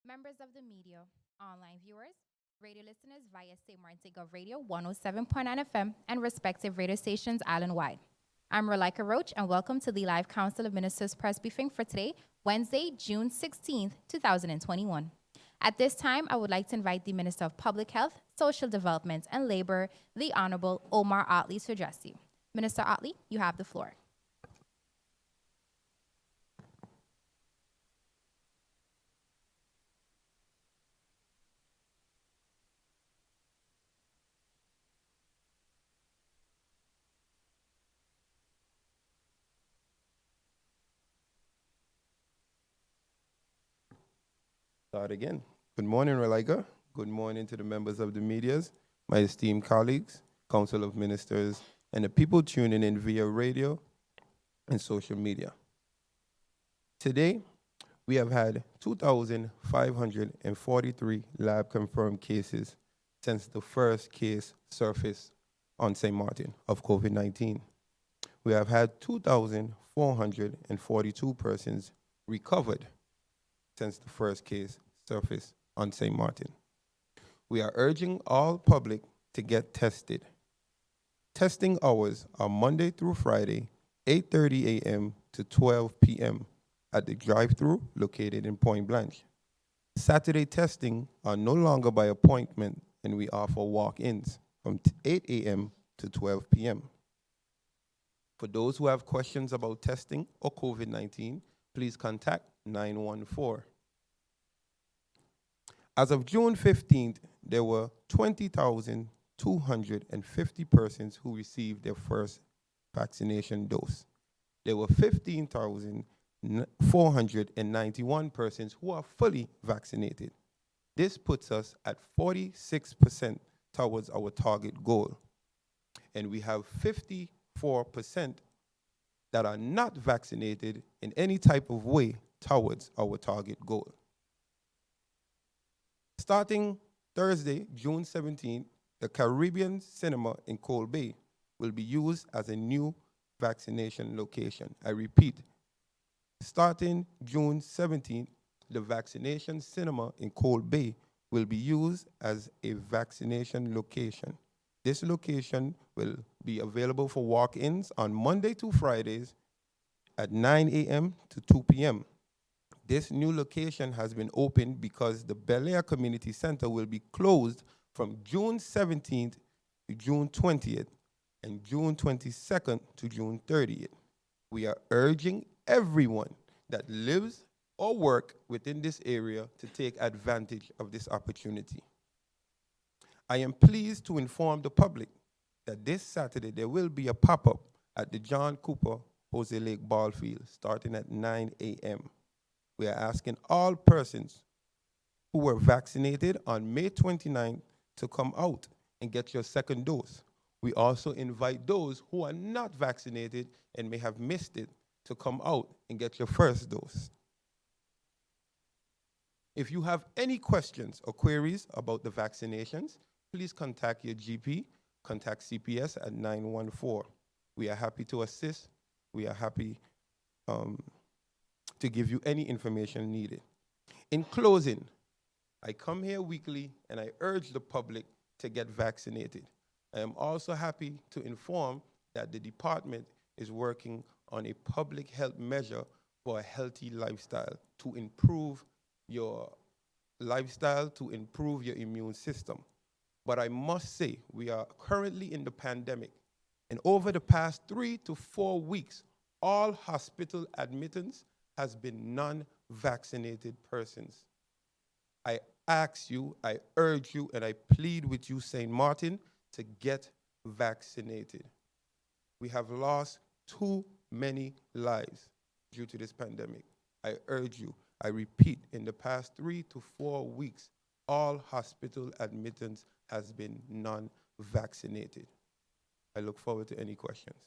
members of the media, online viewers, radio listeners via St. Martin Gov Radio 107.9 FM and respective radio stations island-wide. I'm Rolika Roach, and welcome to the live Council of Ministers press briefing for today, Wednesday, June 16th, 2021. At this time, I would like to invite the Minister of Public Health, Social Development, and Labor, the Honorable Omar Otley, to address you. Minister Otley, you have the floor. Start again. Good morning, Relica. Good morning to the members of the medias, my esteemed colleagues, Council of Ministers, and the people tuning in via radio and social media. Today, we have had 2,543 lab-confirmed cases since the first case surfaced on St. Martin of COVID-19. We have had 2,442 persons recovered since the first case surfaced on St. Martin. We are urging all public to get tested. Testing hours are Monday through Friday, 8:30 a.m. to 12 p.m. at the drive-thru located in Point Blanche. Saturday testing are no longer by appointment, and we offer walk-ins from 8 a.m. to 12 p.m. For those who have questions about testing or COVID-19, please contact 914. As of June 15th, there were 20,250 persons who received their first vaccination dose. There were 15,491 persons who are fully vaccinated. This puts us at 46% towards our target goal. And we have 54% that are not vaccinated in any type of way towards our target goal. Starting Thursday, June 17th, the Caribbean Cinema in Coal Bay will be used as a new vaccination location. I repeat, starting June 17th, the Vaccination Cinema in Coal Bay will be used as a vaccination location. This location will be available for walk-ins on Monday to Fridays at 9 a.m. to 2 p.m. This new location has been opened because the Bel Air Community Center will be closed from June 17th to June 20th and June 22nd to June 30th. We are urging everyone that lives or work within this area to take advantage of this opportunity. I am pleased to inform the public that this Saturday there will be a pop-up at the John Cooper Jose Lake Ball Field starting at 9 a.m. We are asking all persons who were vaccinated on May 29th to come out and get your second dose. We also invite those who are not vaccinated and may have missed it to come out and get your first dose. If you have any questions or queries about the vaccinations, please contact your GP, contact CPS at 914. We are happy to assist. We are happy to give you any information needed. In closing, I come here weekly and I urge the public to get vaccinated. I am also happy to inform that the department is working on a public health measure for a healthy lifestyle to improve your lifestyle, to improve your immune system. But I must say, we are currently in the pandemic, and over the past 3 to 4 weeks, all hospital admittance has been non-vaccinated persons. I ask you, I urge you, and I plead with you, St. Martin, to get vaccinated. We have lost too many lives due to this pandemic. I urge you, I repeat, in the past 3 to 4 weeks, all hospital admittance has been non-vaccinated. I look forward to any questions.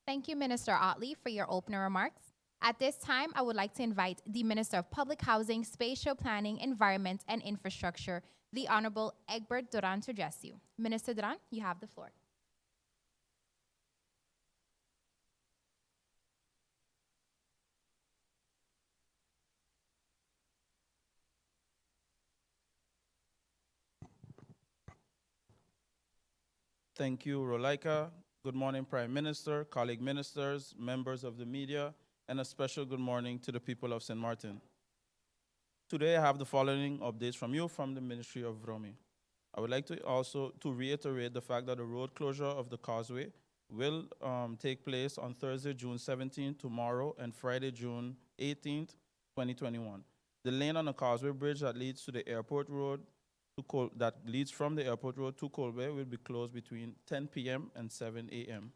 Thank you, Minister Otley, for your opening remarks. At this time, I would like to invite the Minister of Public Housing, Spatial Planning, Environment, and Infrastructure, the Honorable Egbert Duran, to address you. Minister Duran, you have the floor. Thank you, Rolaika. Good morning, Prime Minister, colleague ministers, members of the media, and a special good morning to the people of St. Martin. Today, I have the following updates from you from the Ministry of Vromi. I would like to also to reiterate the fact that the road closure of the causeway will take place on Thursday, June 17th, tomorrow, and Friday, June 18th, 2021. The lane on the causeway bridge that leads to the airport road that leads from the airport road to Colbert will be closed between 10 p.m. and 7 a.m.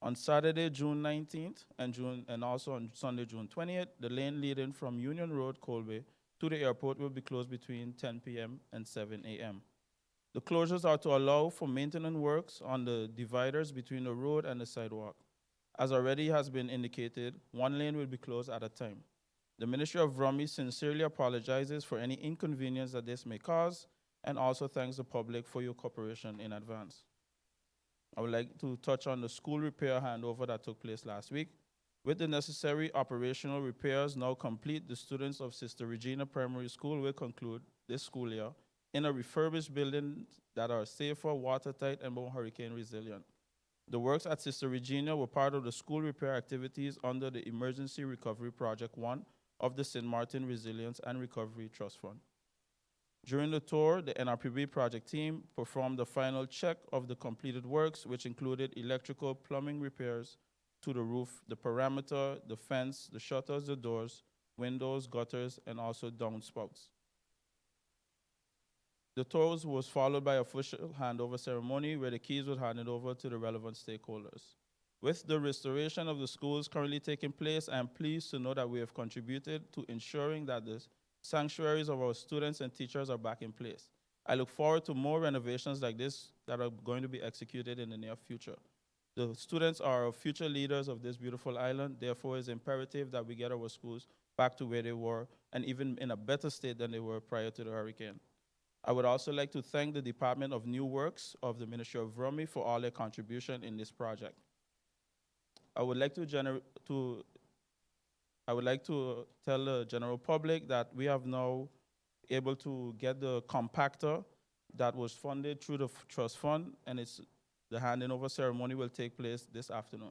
On Saturday, June 19th, and also on Sunday, June 20th, the lane leading from Union Road, Colbert, to the airport will be closed between 10 p.m. and 7 a.m. The closures are to allow for maintenance works on the dividers between the road and the sidewalk. As already has been indicated, one lane will be closed at a time. The Ministry of Vromi sincerely apologizes for any inconvenience that this may cause and also thanks the public for your cooperation in advance. I would like to touch on the school repair handover that took place last week. With the necessary operational repairs now complete, the students of Sister Regina Primary School will conclude this school year in a refurbished building that are safer, watertight, and more hurricane resilient. The works at Sister Regina were part of the school repair activities under the Emergency Recovery Project 1 of the St. Martin Resilience and Recovery Trust Fund. During the tour, the NRPB project team performed the final check of the completed works, which included electrical plumbing repairs to the roof, the perimeter, the fence, the shutters, the doors, windows, gutters, and also downspouts. The tours was followed by official handover ceremony where the keys were handed over to the relevant stakeholders. With the restoration of the schools currently taking place, I am pleased to know that we have contributed to ensuring that the sanctuaries of our students and teachers are back in place. I look forward to more renovations like this that are going to be executed in the near future. The students are our future leaders of this beautiful island. Therefore, it's imperative that we get our schools back to where they were and even in a better state than they were prior to the hurricane. I would also like to thank the Department of New Works of the Ministry of Vromi for all their contribution in this project. I would like to tell the general public that we have now able to get the compactor that was funded through the trust fund, and the handing over ceremony will take place this afternoon.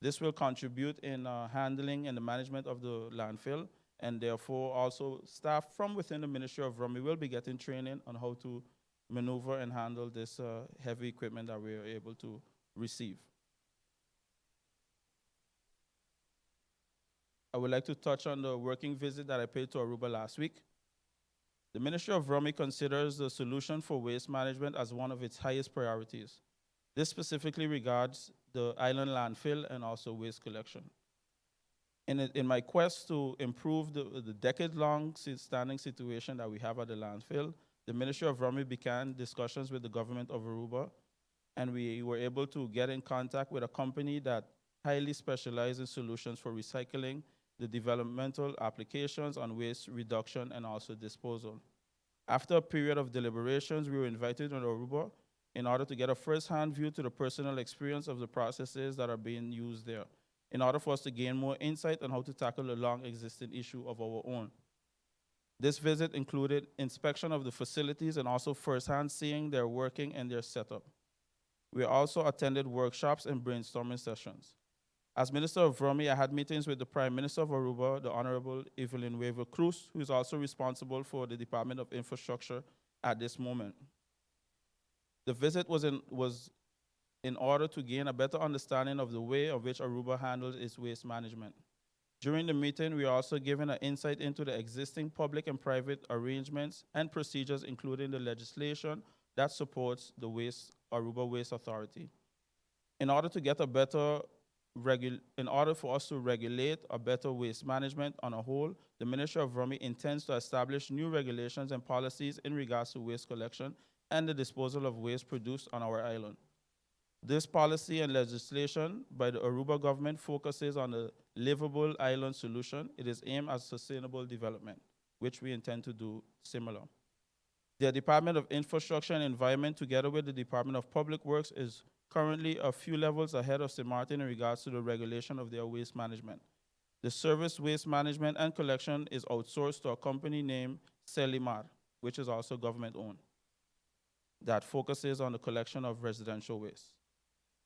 This will contribute in handling and the management of the landfill, and therefore also staff from within the Ministry of Vromi will be getting training on how to maneuver and handle this heavy equipment that we are able to receive. I would like to touch on the working visit that I paid to Aruba last week. The Ministry of Vromi considers the solution for waste management as one of its highest priorities. This specifically regards the island landfill and also waste collection. In my quest to improve the decade-long standing situation that we have at the landfill, the Ministry of Vromi began discussions with the government of Aruba, and we were able to get in contact with a company that highly specializes in solutions for recycling, the developmental applications on waste reduction and also disposal. After a period of deliberations, we were invited on Aruba in order to get a first-hand view to the personal experience of the processes that are being used there, in order for us to gain more insight on how to tackle the long-existing issue of our own. This visit included inspection of the facilities and also first-hand seeing their working and their setup. We also attended workshops and brainstorming sessions. As Minister of Vromi, I had meetings with the Prime Minister of Aruba, the Honorable Evelyn Weaver Cruz, who is also responsible for the Department of Infrastructure at this moment. The visit was in order to gain a better understanding of the way in which Aruba handles its waste management. During the meeting, we were also given an insight into the existing public and private arrangements and procedures, including the legislation that supports the Aruba Waste Authority. In order for us to regulate a better waste management on a whole, the Ministry of Vromi intends to establish new regulations and policies in regards to waste collection and the disposal of waste produced on our island. This policy and legislation by the Aruba government focuses on a livable island solution. It is aimed at sustainable development, which we intend to do similar. The Department of Infrastructure and Environment, together with the Department of Public Works, is currently a few levels ahead of St. Martin in regards to the regulation of their waste management. The service waste management and collection is outsourced to a company named Selimar, which is also government-owned. that focuses on the collection of residential waste.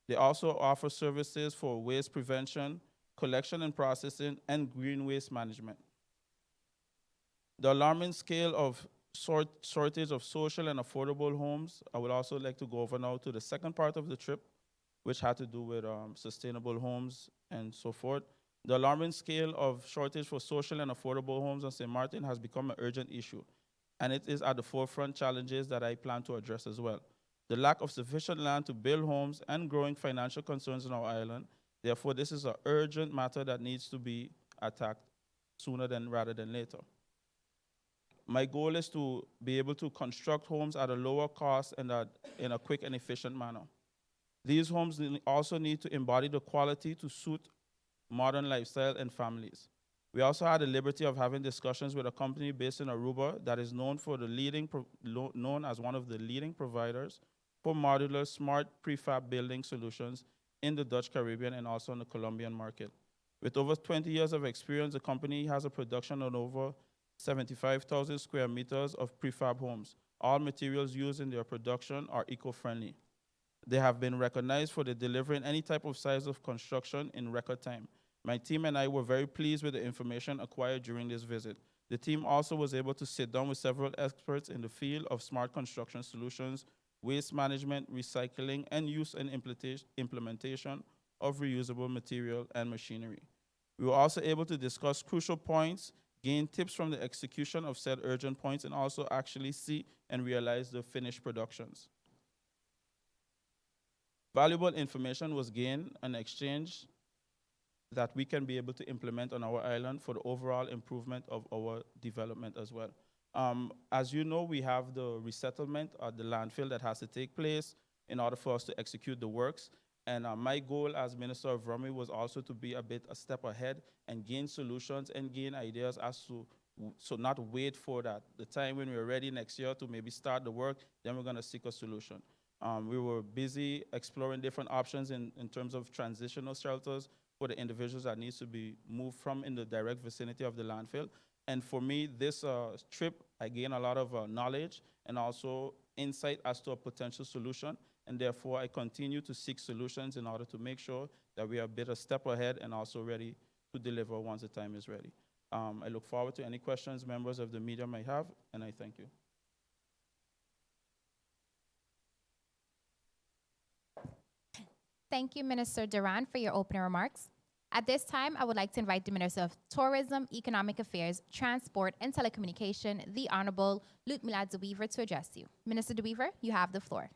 They also offer services for waste prevention, collection and processing, and green waste management. The alarming scale of shortage of social and affordable homes, I would also like to go over now to the second part of the trip, which had to do with sustainable homes and so forth. The alarming scale of shortage for social and affordable homes on St. Martin has become an urgent issue, and it is at the forefront challenges that I plan to address as well. The lack of sufficient land to build homes and growing financial concerns on our island. Therefore, this is an urgent matter that needs to be attacked sooner rather than later. My goal is to be able to construct homes at a lower cost and in a quick and efficient manner. These homes also need to embody the quality to suit modern lifestyle and families. We also had the liberty of having discussions with a company based in Aruba that is known as one of the leading providers for modular smart prefab building solutions in the Dutch Caribbean and also in the Colombian market. With over 20 years of experience, the company has a production of over 75,000 square meters of prefab homes. All materials used in their production are eco-friendly. They have been recognized for delivering any type of size of construction in record time. My team and I were very pleased with the information acquired during this visit. The team also was able to sit down with several experts in the field of smart construction solutions, waste management, recycling, and use and implementation of reusable material and machinery. We were also able to discuss crucial points, gain tips from the execution of said urgent points, and also actually see and realize the finished productions. Valuable information was gained and exchanged that we can be able to implement on our island for the overall improvement of our development as well. As you know, we have the resettlement at the landfill that has to take place in order for us to execute the works. And my goal as Minister of Rumney was also to be a step ahead and gain solutions and gain ideas as to, so not wait for the time when we're ready next year to maybe start the work, then we're gonna seek a solution. We were busy exploring different options in terms of transitional shelters for the individuals that needs to be moved from in the direct vicinity of the landfill. And for me, this trip, I gained a lot of knowledge and also insight as to a potential solution. And therefore, I continue to seek solutions in order to make sure that we are a step ahead and also ready to deliver once the time is ready. I look forward to any questions members of the media might have, and I thank you. Thank you, Minister Duran, for your opening remarks. At this time, I would like to invite the Minister of Tourism, Economic Affairs, Transport, and Telecommunication, the Honorable Ludmila de Wever, to address you. Minister de Wever, you have the floor.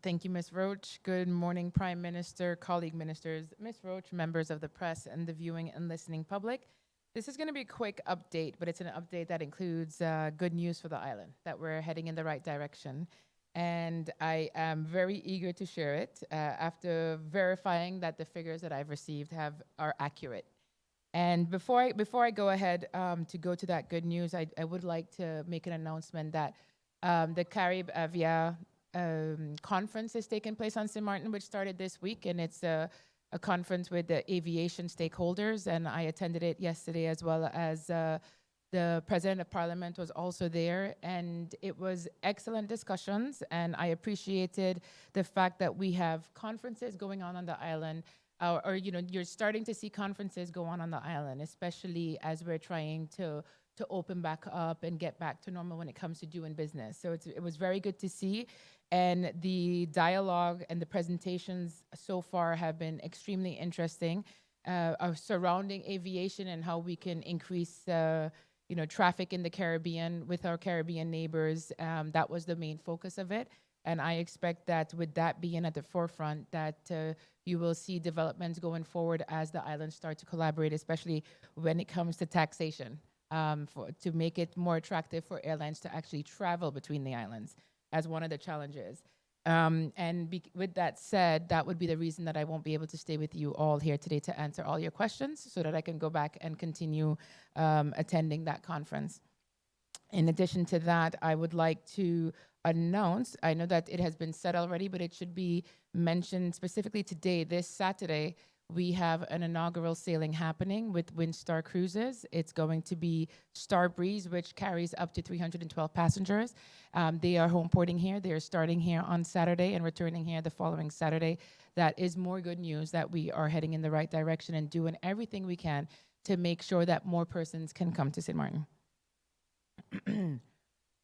Thank you, Ms. Roach. Good morning, Prime Minister, colleague ministers, Ms. Roach, members of the press, and the viewing and listening public. This is going to be a quick update, but it's an update that includes good news for the island, that we're heading in the right direction. And I am very eager to share it after verifying that the figures that I've received are accurate. And before I go ahead to go to that good news, I would like to make an announcement that the Carib Avia conference is taking place on St. Martin, which started this week, and it's a conference with the aviation stakeholders, and I attended it yesterday, as well as the President of Parliament was also there, and it was excellent discussions, and I appreciated the fact that we have conferences going on the island, or you're starting to see conferences go on the island, especially as we're trying to open back up and get back to normal when it comes to doing business. So it was very good to see. And the dialogue and the presentations so far have been extremely interesting, surrounding aviation and how we can increase traffic in the Caribbean with our Caribbean neighbors. That was the main focus of it. And I expect that with that being at the forefront, that you will see developments going forward as the islands start to collaborate, especially when it comes to taxation, to make it more attractive for airlines to actually travel between the islands, as one of the challenges. With that said, that would be the reason that I won't be able to stay with you all here today to answer all your questions, so that I can go back and continue attending that conference. In addition to that, I would like to announce, I know that it has been said already, but it should be mentioned specifically today, this Saturday, we have an inaugural sailing happening with Windstar Cruises. It's going to be Star Breeze, which carries up to 312 passengers. They are home porting here. They are starting here on Saturday and returning here the following Saturday. That is more good news that we are heading in the right direction and doing everything we can to make sure that more persons can come to St. Martin.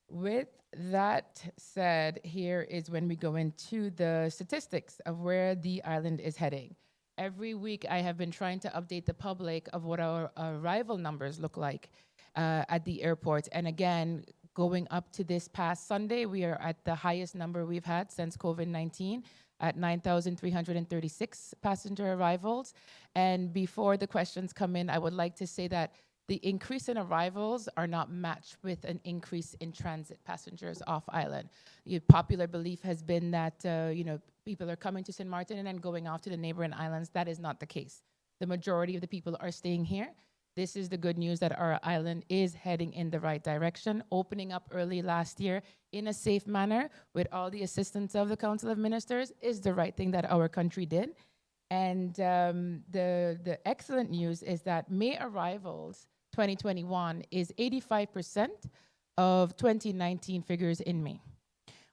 With that said, here is when we go into the statistics of where the island is heading. Every week, I have been trying to update the public of what our arrival numbers look like at the airport. And again, going up to this past Sunday, we are at the highest number we've had since COVID-19 at 9,336 passenger arrivals. And before the questions come in, I would like to say that the increase in arrivals are not matched with an increase in transit passengers off island. The popular belief has been that people are coming to St. Martin and then going off to the neighboring islands. That is not the case. The majority of the people are staying here. This is the good news that our island is heading in the right direction, opening up early last year in a safe manner with all the assistance of the Council of Ministers is the right thing that our country did. And the excellent news is that May arrivals 2021 is 85% of 2019 figures in May.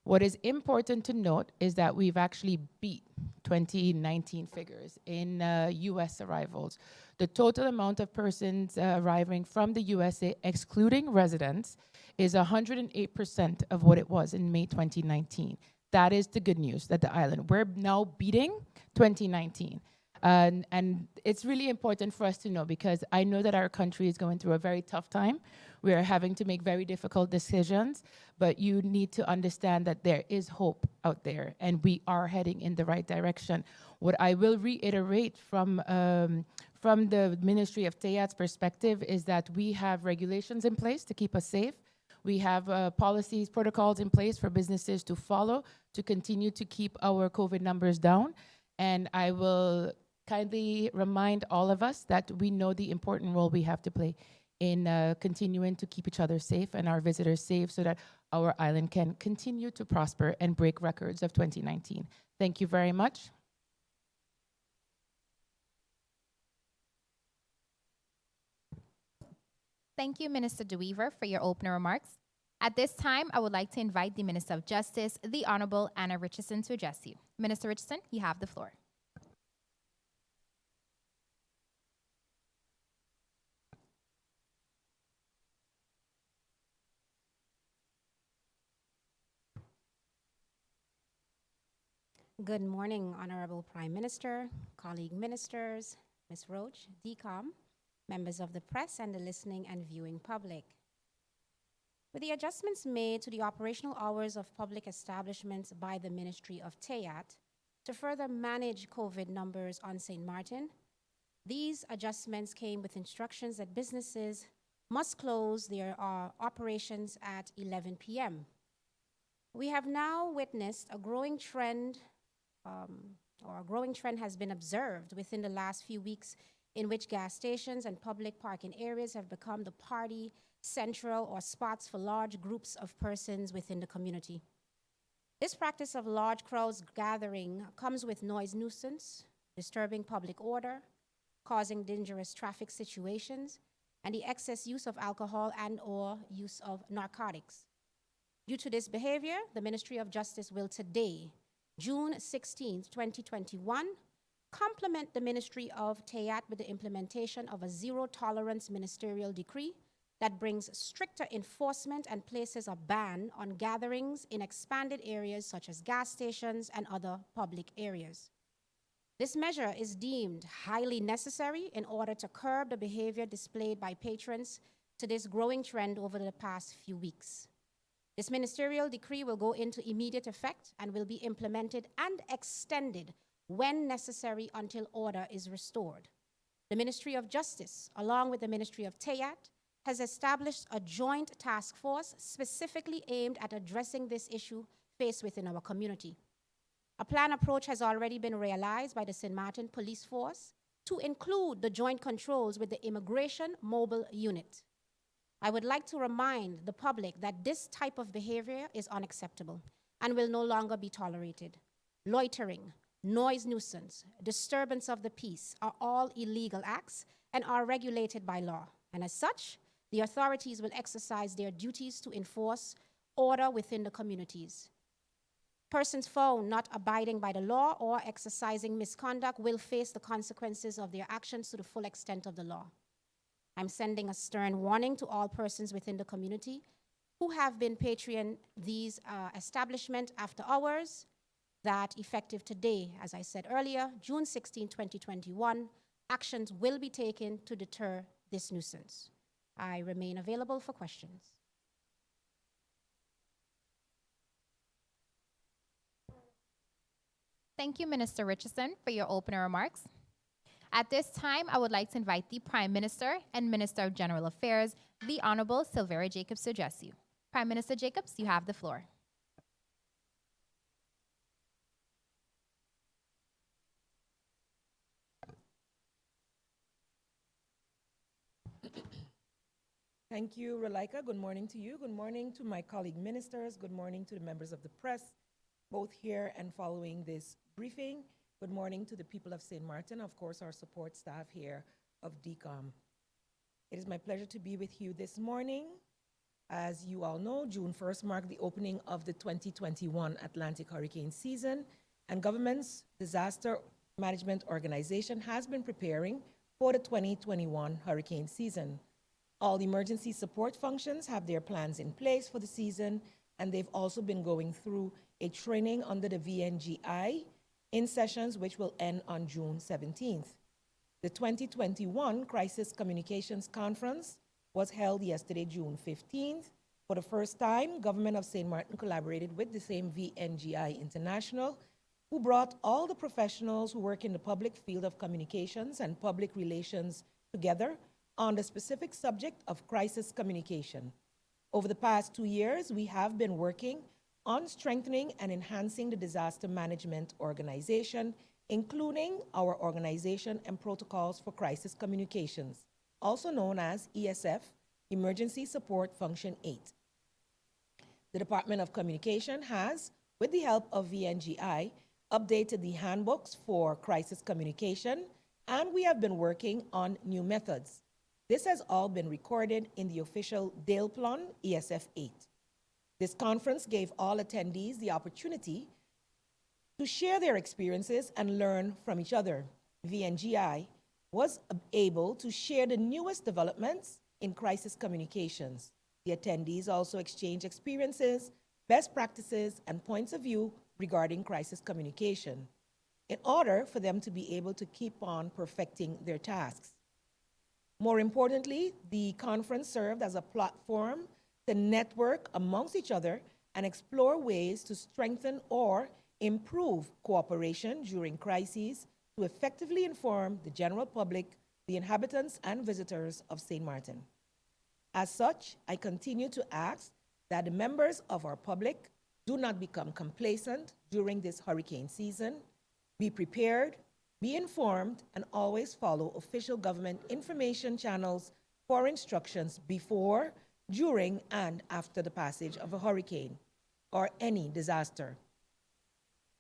What is important to note is that we've actually beat 2019 figures in US arrivals. The total amount of persons arriving from the USA, excluding residents, is 108% of what it was in May 2019. That is the good news that the island, we're now beating 2019. And it's really important for us to know because I know that our country is going through a very tough time. We are having to make very difficult decisions, but you need to understand that there is hope out there and we are heading in the right direction. What I will reiterate from the Ministry of TEAT's perspective is that we have regulations in place to keep us safe. We have policies, protocols in place for businesses to follow to continue to keep our COVID numbers down. And I will kindly remind all of us that we know the important role we have to play in continuing to keep each other safe and our visitors safe so that our island can continue to prosper and break records of 2019. Thank you very much. Thank you, Minister DeWeaver, for your opening remarks. At this time, I would like to invite the Minister of Justice, the Honorable Anna Richardson, to address you. Minister Richardson, you have the floor. Good morning, Honorable Prime Minister, colleague ministers, Ms. Roach, DCOM, members of the press, and the listening and viewing public. With the adjustments made to the operational hours of public establishments by the Ministry of TEAT to further manage COVID numbers on St. Martin, these adjustments came with instructions that businesses must close their operations at 11 p.m. We have now witnessed a growing trend has been observed within the last few weeks in which gas stations and public parking areas have become the party central or spots for large groups of persons within the community. This practice of large crowds gathering comes with noise nuisance, disturbing public order, causing dangerous traffic situations, and the excess use of alcohol and/or use of narcotics. Due to this behavior, the Ministry of Justice will today, June 16, 2021, complement the Ministry of TEAT with the implementation of a zero-tolerance ministerial decree that brings stricter enforcement and places a ban on gatherings in expanded areas such as gas stations and other public areas. This measure is deemed highly necessary in order to curb the behavior displayed by patrons to this growing trend over the past few weeks. This ministerial decree will go into immediate effect and will be implemented and extended when necessary until order is restored. The Ministry of Justice, along with the Ministry of TEAT, has established a joint task force specifically aimed at addressing this issue faced within our community. A planned approach has already been realized by the St. Martin Police Force to include the joint controls with the Immigration Mobile Unit. I would like to remind the public that this type of behavior is unacceptable and will no longer be tolerated. Loitering, noise nuisance, disturbance of the peace are all illegal acts and are regulated by law. And as such, the authorities will exercise their duties to enforce order within the communities. Persons found not abiding by the law or exercising misconduct will face the consequences of their actions to the full extent of the law. I'm sending a stern warning to all persons within the community who have been patron these establishments after hours that effective today, as I said earlier, June 16, 2021, actions will be taken to deter this nuisance. I remain available for questions. Thank you, Minister Richardson, for your opening remarks. At this time, I would like to invite the Prime Minister and Minister of General Affairs, the Honorable Silveira Jacobs, to address you. Prime Minister Jacobs, you have the floor. Thank you, Relaika. Good morning to you. Good morning to my colleague ministers. Good morning to the members of the press, both here and following this briefing. Good morning to the people of St. Martin, of course, our support staff here of DCOM. It is my pleasure to be with you this morning. As you all know, June 1st marked the opening of the 2021 Atlantic hurricane season, and government's disaster management organization has been preparing for the 2021 hurricane season. All emergency support functions have their plans in place for the season, and they've also been going through a training under the VNGI in sessions which will end on June 17th. The 2021 Crisis Communications Conference was held yesterday, June 15th. For the first time, Government of St. Martin collaborated with the same VNGI International, who brought all the professionals who work in the public field of communications and public relations together on the specific subject of crisis communication. Over the past 2 years, we have been working on strengthening and enhancing the disaster management organization, including our organization and protocols for crisis communications, also known as ESF, Emergency Support Function 8. The Department of Communication has, with the help of VNGI, updated the handbooks for crisis communication, and we have been working on new methods. This has all been recorded in the official DAILPLAN ESF 8. This conference gave all attendees the opportunity to share their experiences and learn from each other. VNGI was able to share the newest developments in crisis communications. The attendees also exchanged experiences, best practices, and points of view regarding crisis communication in order for them to be able to keep on perfecting their tasks. More importantly, the conference served as a platform to network amongst each other and explore ways to strengthen or improve cooperation during crises to effectively inform the general public, the inhabitants and visitors of St. Martin. As such, I continue to ask that the members of our public do not become complacent during this hurricane season. Be prepared, be informed, and always follow official government information channels for instructions before, during, and after the passage of a hurricane or any disaster.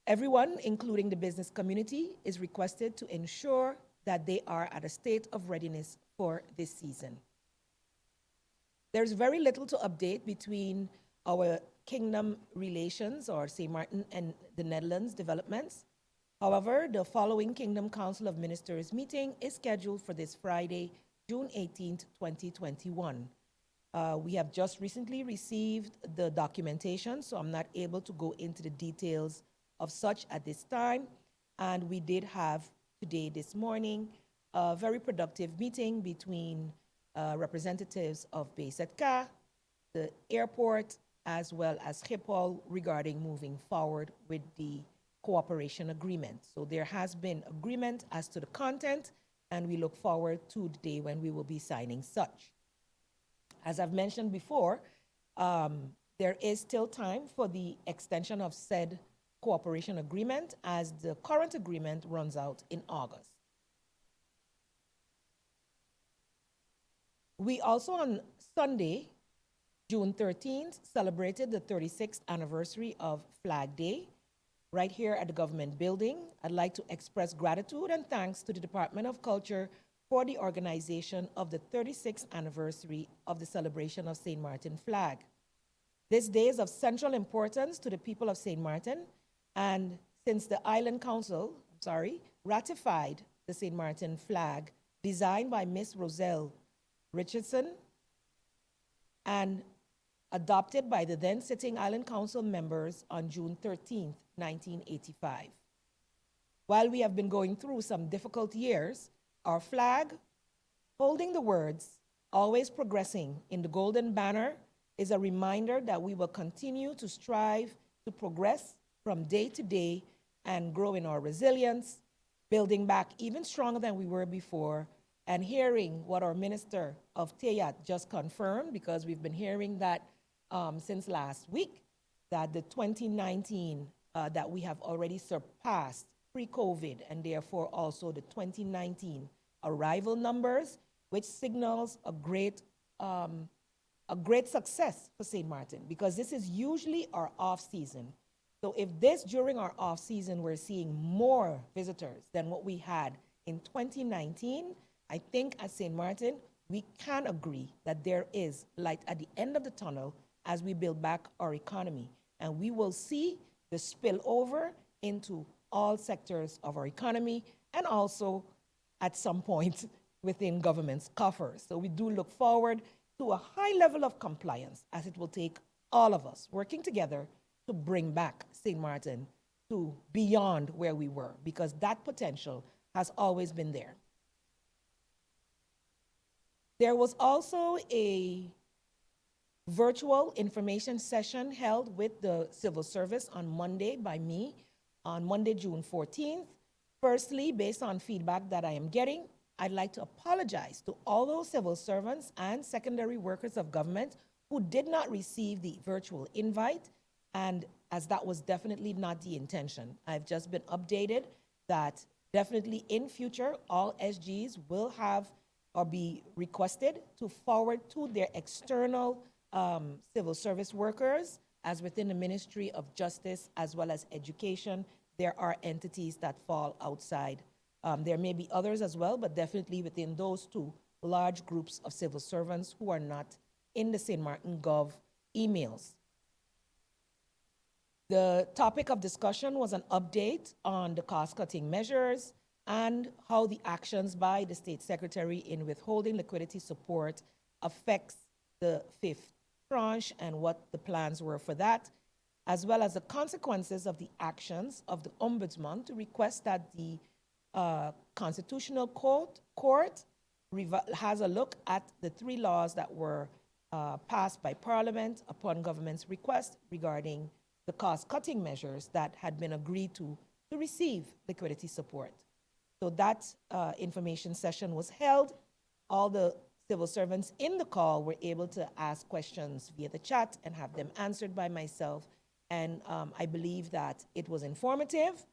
Everyone, including the business community, is requested to ensure that they are at a state of readiness for this season. There's very little to update between our kingdom relations, or St. Martin and the Netherlands developments. However, the following Kingdom Council of Ministers meeting is scheduled for this Friday, June 18th, 2021. We have just recently received the documentation, so I'm not able to go into the details of such at this time. And we did have today, this morning, a very productive meeting between representatives of BZK, the airport, as well as Schiphol regarding moving forward with the cooperation agreement. So there has been agreement as to the content, and we look forward to the day when we will be signing such. As I've mentioned before, there is still time for the extension of said cooperation agreement, as the current agreement runs out in August. We also on Sunday, June 13th, celebrated the 36th anniversary of Flag Day right here at the government building. I'd like to express gratitude and thanks to the Department of Culture for the organization of the 36th anniversary of the celebration of St. Martin flag. This day is of central importance to the people of St. Martin, and since the Island Council, ratified the St. Martin flag designed by Miss Roselle Richardson and adopted by the then sitting Island Council members on June 13, 1985. While we have been going through some difficult years, our flag, holding the words, always progressing in the golden banner, is a reminder that we will continue to strive to progress from day to day and grow in our resilience, building back even stronger than we were before, and hearing what our Minister of TEAT just confirmed, because we've been hearing that since last week, that the 2019 that we have already surpassed pre-COVID, and therefore also the 2019 arrival numbers, which signals a great success for St. Martin, because this is usually our off-season. So if this, during our off-season, we're seeing more visitors than what we had in 2019, I think at St. Martin, we can agree that there is light at the end of the tunnel as we build back our economy. And we will see the spillover into all sectors of our economy and also at some point within government's coffers. So we do look forward to a high level of compliance, as it will take all of us working together to bring back St. Martin to beyond where we were, because that potential has always been there. There was also a virtual information session held with the civil service on Monday by me on Monday, June 14th. Firstly, based on feedback that I am getting, I'd like to apologize to all those civil servants and secondary workers of government who did not receive the virtual invite, and as that was definitely not the intention. I've just been updated that definitely in future, all SGs will have or be requested to forward to their external civil service workers, as within the Ministry of Justice as well as Education, there are entities that fall outside. There may be others as well, but definitely within those two large groups of civil servants who are not in the St. Martin Gov emails. The topic of discussion was an update on the cost-cutting measures and how the actions by the State Secretary in withholding liquidity support affects the fifth tranche and what the plans were for that, as well as the consequences of the actions of the Ombudsman to request that the Constitutional Court has a look at the 3 laws that were passed by Parliament upon government's request regarding the cost-cutting measures that had been agreed to receive liquidity support. So that information session was held. All the civil servants in the call were able to ask questions via the chat and have them answered by myself. And I believe that it was informative.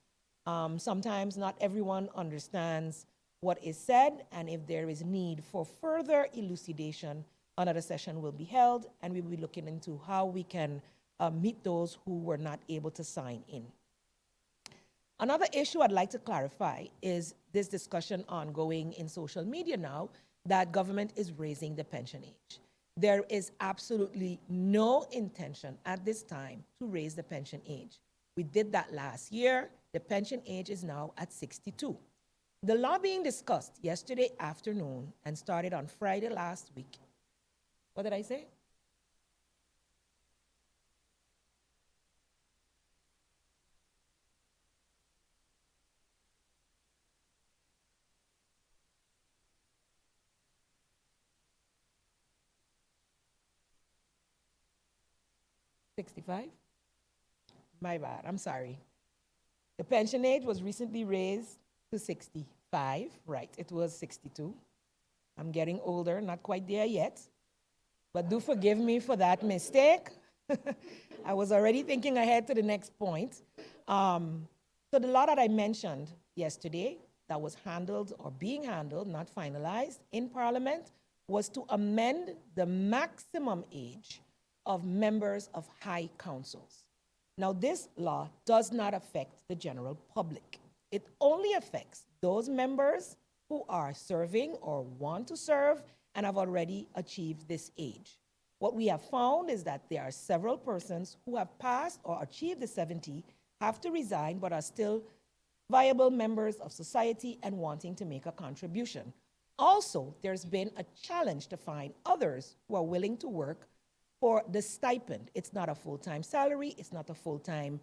Sometimes not everyone understands what is said, and if there is need for further elucidation, another session will be held, and we will be looking into how we can meet those who were not able to sign in. Another issue I'd like to clarify is this discussion ongoing in social media now that government is raising the pension age. There is absolutely no intention at this time to raise the pension age. We did that last year. The pension age is now at 62. The law being discussed yesterday afternoon and started on Friday last week. What did I say? $65? My bad, I'm sorry. The pension age was recently raised to 65, right? It was 62. I'm getting older, not quite there yet, but do forgive me for that mistake. I was already thinking ahead to the next point. So the law that I mentioned yesterday that was handled or being handled, not finalized, in Parliament was to amend the maximum age of members of high councils. Now, this law does not affect the general public. It only affects those members who are serving or want to serve and have already achieved this age. What we have found is that there are several persons who have passed or achieved the 70, have to resign, but are still viable members of society and wanting to make a contribution. Also, there's been a challenge to find others who are willing to work for the stipend. It's not a full-time salary, it's not a full-time,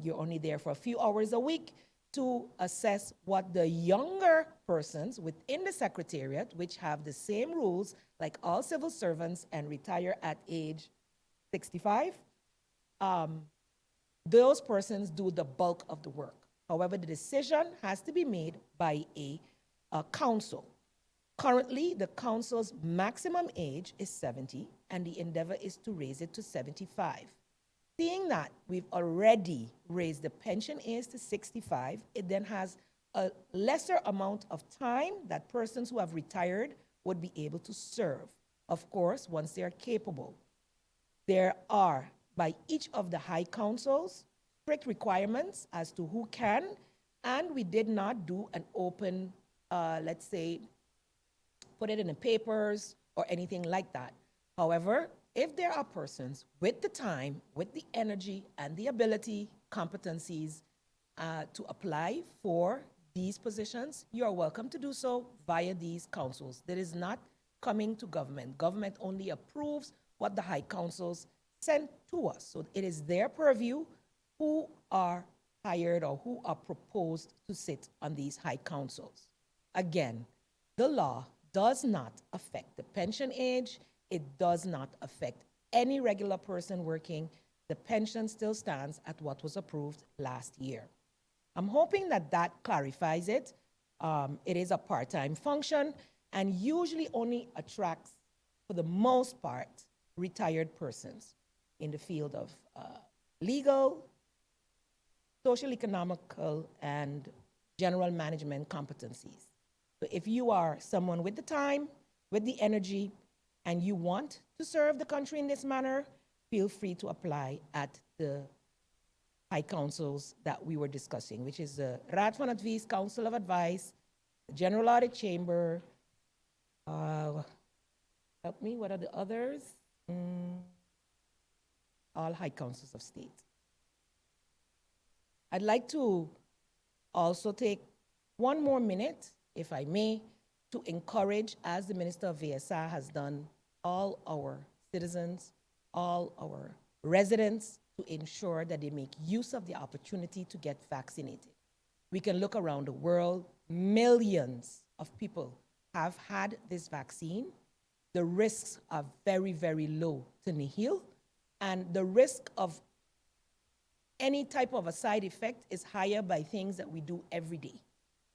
you're only there for a few hours a week to assess what the younger persons within the secretariat, which have the same rules like all civil servants and retire at age 65, those persons do the bulk of the work. However, the decision has to be made by a council. Currently, the council's maximum age is 70, and the endeavor is to raise it to 75. Seeing that we've already raised the pension age to 65, it then has a lesser amount of time that persons who have retired would be able to serve. Of course, once they are capable. There are, by each of the high councils, strict requirements as to who can, and we did not do an open, let's say, put it in the papers or anything like that. However, if there are persons with the time, with the energy and the ability, competencies to apply for these positions, you are welcome to do so via these councils. That is not coming to government. Government only approves what the high councils send to us. So it is their purview who are hired or who are proposed to sit on these high councils. Again, the law does not affect the pension age. It does not affect any regular person working. The pension still stands at what was approved last year. I'm hoping that that clarifies it. It is a part-time function and usually only attracts, for the most part, retired persons in the field of legal, social, economical, and general management competencies. So if you are someone with the time, with the energy, and you want to serve the country in this manner, feel free to apply at the high councils that we were discussing, which is the Raad van Advies, Council of Advice, the General Audit Chamber, help me, what are the others? All high councils of state. I'd like to also take one more minute, if I may, to encourage, as the Minister of VSR has done, all our citizens, all our residents to ensure that they make use of the opportunity to get vaccinated. We can look around the world, millions of people have had this vaccine. The risks are very, very low to nihil, and the risk of any type of a side effect is higher by things that we do every day.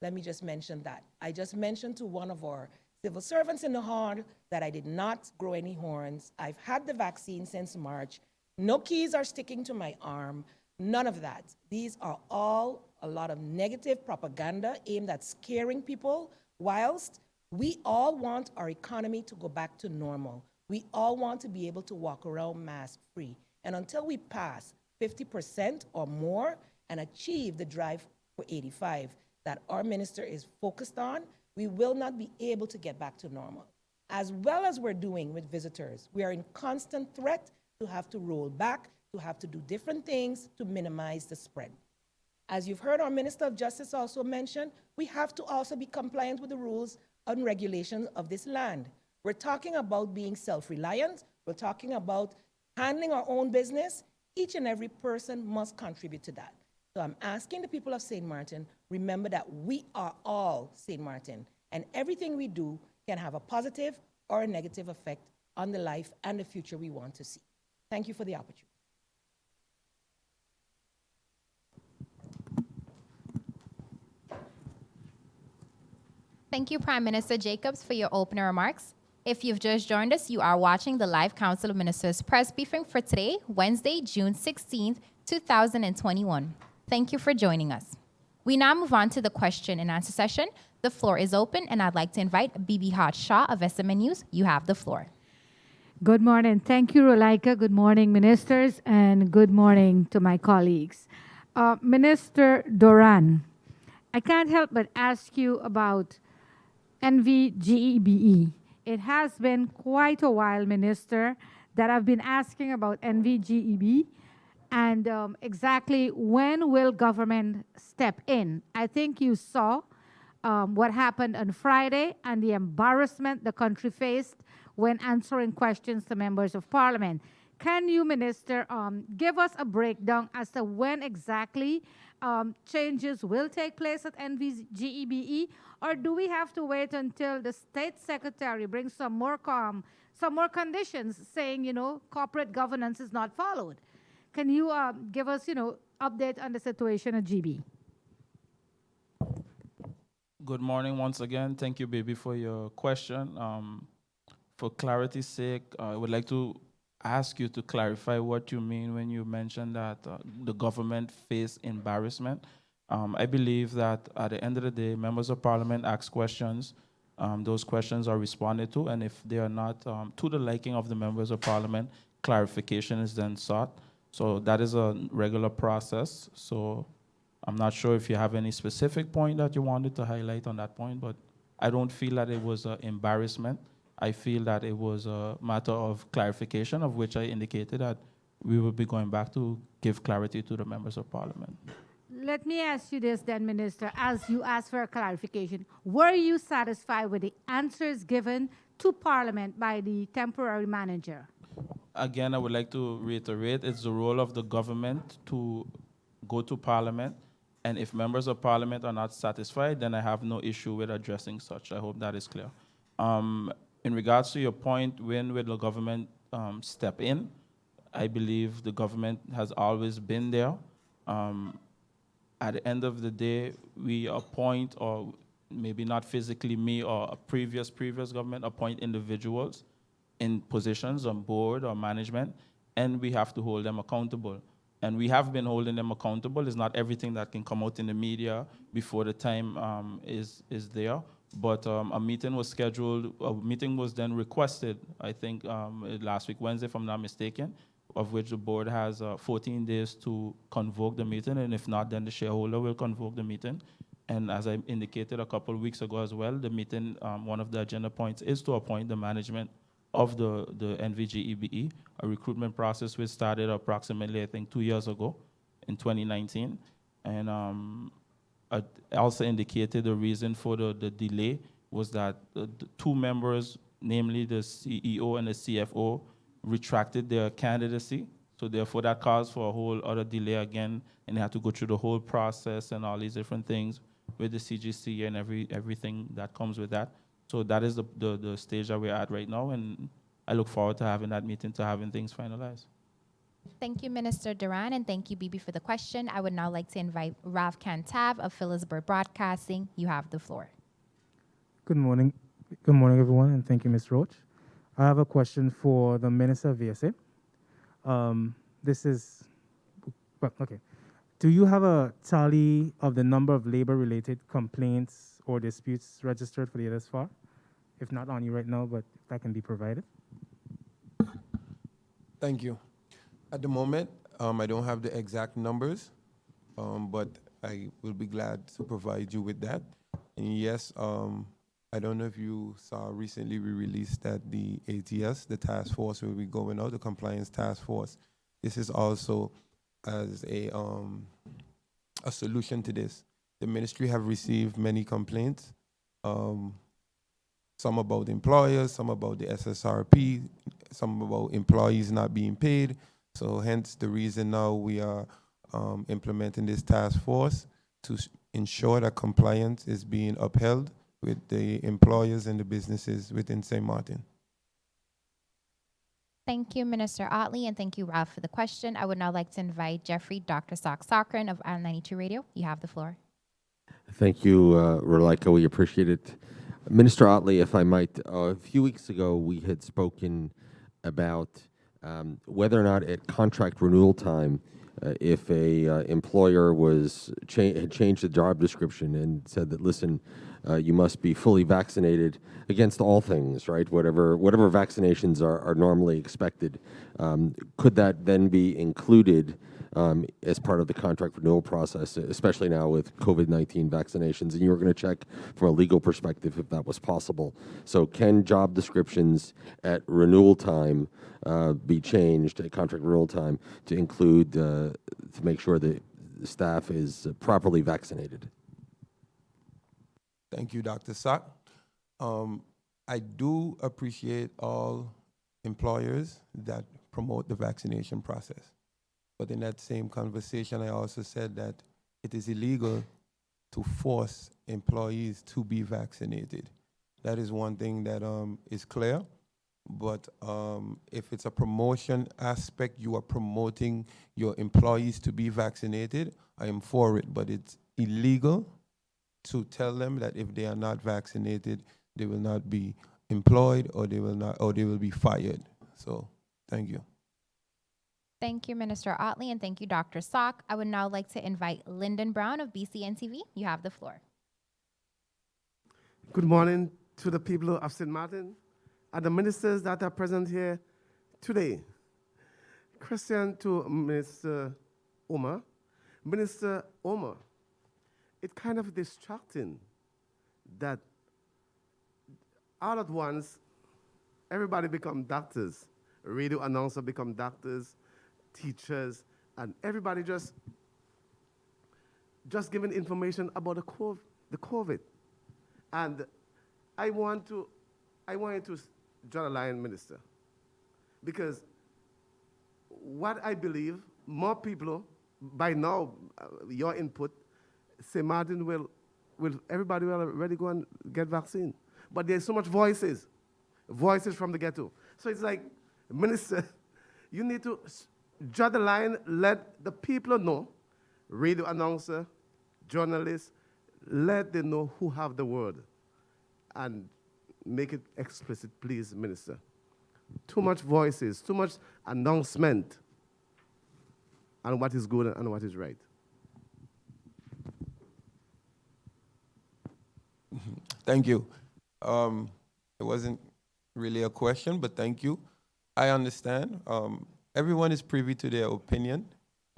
Let me just mention that. I just mentioned to one of our civil servants in the hall that I did not grow any horns. I've had the vaccine since March. No keys are sticking to my arm. None of that. These are all a lot of negative propaganda aimed at scaring people, whilst we all want our economy to go back to normal. We all want to be able to walk around mask-free. And until we pass 50% or more and achieve the drive for 85 that our minister is focused on, we will not be able to get back to normal. As well as we're doing with visitors, we are in constant threat to have to roll back, to have to do different things to minimize the spread. As you've heard our Minister of Justice also mention, we have to also be compliant with the rules and regulations of this land. We're talking about being self-reliant. We're talking about handling our own business. Each and every person must contribute to that. So I'm asking the people of St. Martin, remember that we are all St. Martin, and everything we do can have a positive or a negative effect on the life and the future we want to see. Thank you for the opportunity. Thank you, Prime Minister Jacobs, for your opening remarks. If you've just joined us, you are watching the live Council of Ministers press briefing for today, Wednesday, June 16th, 2021. Thank you for joining us. We now move on to the question and answer session. The floor is open, and I'd like to invite Bibi Hart Shah of SMA News. You have the floor. Good morning. Thank you, Rolika. Good morning, ministers, and good morning to my colleagues. Minister Doran, I can't help but ask you about NVGEBE. It has been quite a while, Minister, that I've been asking about NVGEB and exactly when will government step in. I think you saw what happened on Friday and the embarrassment the country faced when answering questions to members of parliament. Can you, Minister, give us a breakdown as to when exactly changes will take place at NVGEBE, or do we have to wait until the state secretary brings some more conditions saying, you know, corporate governance is not followed? Can you give us, you know, update on the situation at GB? Good morning once again. Thank you, baby, for your question. For clarity's sake, I would like to ask you to clarify what you mean when you mention that the government face embarrassment. I believe that at the end of the day, members of parliament ask questions. Those questions are responded to, and if they are not to the liking of the members of parliament, clarification is then sought. So that is a regular process. So I'm not sure if you have any specific point that you wanted to highlight on that point, but I don't feel that it was an embarrassment. I feel that it was a matter of clarification, of which I indicated that we will be going back to give clarity to the members of parliament. Let me ask you this then, Minister, as you asked for a clarification. Were you satisfied with the answers given to Parliament by the temporary manager? Again, I would like to reiterate, it's the role of the government to go to Parliament, and if members of Parliament are not satisfied, then I have no issue with addressing such. I hope that is clear. In regards to your point, when will the government step in? I believe the government has always been there. At the end of the day, we appoint, or maybe not physically me or a previous government, appoint individuals in positions on board or management, and we have to hold them accountable. And we have been holding them accountable. It's not everything that can come out in the media before the time is there. But a meeting was scheduled, a meeting was then requested, I think last week, Wednesday, if I'm not mistaken, of which the board has 14 days to convoke the meeting, and if not, then the shareholder will convoke the meeting. And as I indicated a couple of weeks ago as well, the meeting, one of the agenda points is to appoint the management of the NVGEBE, a recruitment process which started approximately, I think, 2 years ago in 2019. And I also indicated the reason for the delay was that the two members, namely the CEO and the CFO, retracted their candidacy. So therefore that caused for a whole other delay again, and they had to go through the whole process and all these different things with the CGC and everything that comes with that. So that is the stage that we're at right now, and I look forward to having that meeting, to having things finalized. Thank you, Minister Duran, and thank you, Bibi, for the question. I would now like to invite Rav Kantav of Phillipsburg Broadcasting. You have the floor. Good morning. Good morning, everyone, and thank you, Ms. Roach. I have a question for the Minister of VSA. Okay. Do you have a tally of the number of labor-related complaints or disputes registered for the year thus far? If not on you right now, but that can be provided. Thank you. At the moment, I don't have the exact numbers, but I will be glad to provide you with that. And yes, I don't know if you saw recently we released that the ATS, the task force will be going out, the compliance task force. This is also as a solution to this. The ministry have received many complaints, some about employers, some about the SSRP, some about employees not being paid. So hence the reason now we are implementing this task force to ensure that compliance is being upheld with the employers and the businesses within St. Martin. Thank you, Minister Otley, and thank you, Ralph, for the question. I would now like to invite Jeffrey Dr. Sock-Sokran of Island 92 Radio. You have the floor. Thank you, Rolika. We appreciate it. Minister Otley, if I might, a few weeks ago we had spoken about whether or not at contract renewal time if a employer was had changed the job description and said that, listen, you must be fully vaccinated against all things, right? Whatever vaccinations are normally expected, could that then be included as part of the contract renewal process, especially now with COVID-19 vaccinations? And you were going to check from a legal perspective if that was possible. So can job descriptions at renewal time be changed at contract renewal time to include, to make sure that the staff is properly vaccinated? Thank you, Dr. Sack. I do appreciate all employers that promote the vaccination process. But in that same conversation, I also said that it is illegal to force employees to be vaccinated. That is one thing that is clear. But if it's a promotion aspect, you are promoting your employees to be vaccinated, I am for it. But it's illegal to tell them that if they are not vaccinated, they will not be employed or they will be fired. So thank you. Thank you, Minister Otley, and thank you, Dr. Sock. I would now like to invite Lyndon Brown of BCN-TV. You have the floor. Good morning to the people of St. Martin and the ministers that are present here today. Question to Mr. Omar. Minister Omar, it's kind of distracting that all at once everybody become doctors. Radio announcer become doctors, teachers, and everybody just giving information about the COVID. And I want you to draw a line, Minister, because what I believe, more people, by now, your input, St. Martin everybody will already go and get vaccine. But there's so much voices from the ghetto. So it's like, Minister, you need to draw the line, let the people know, radio announcer, journalists, let them know who have the word. And make it explicit, please, Minister. Too much voices, too much announcement on what is good and what is right. Thank you. It wasn't really a question, but thank you. I understand. Everyone is privy to their opinion.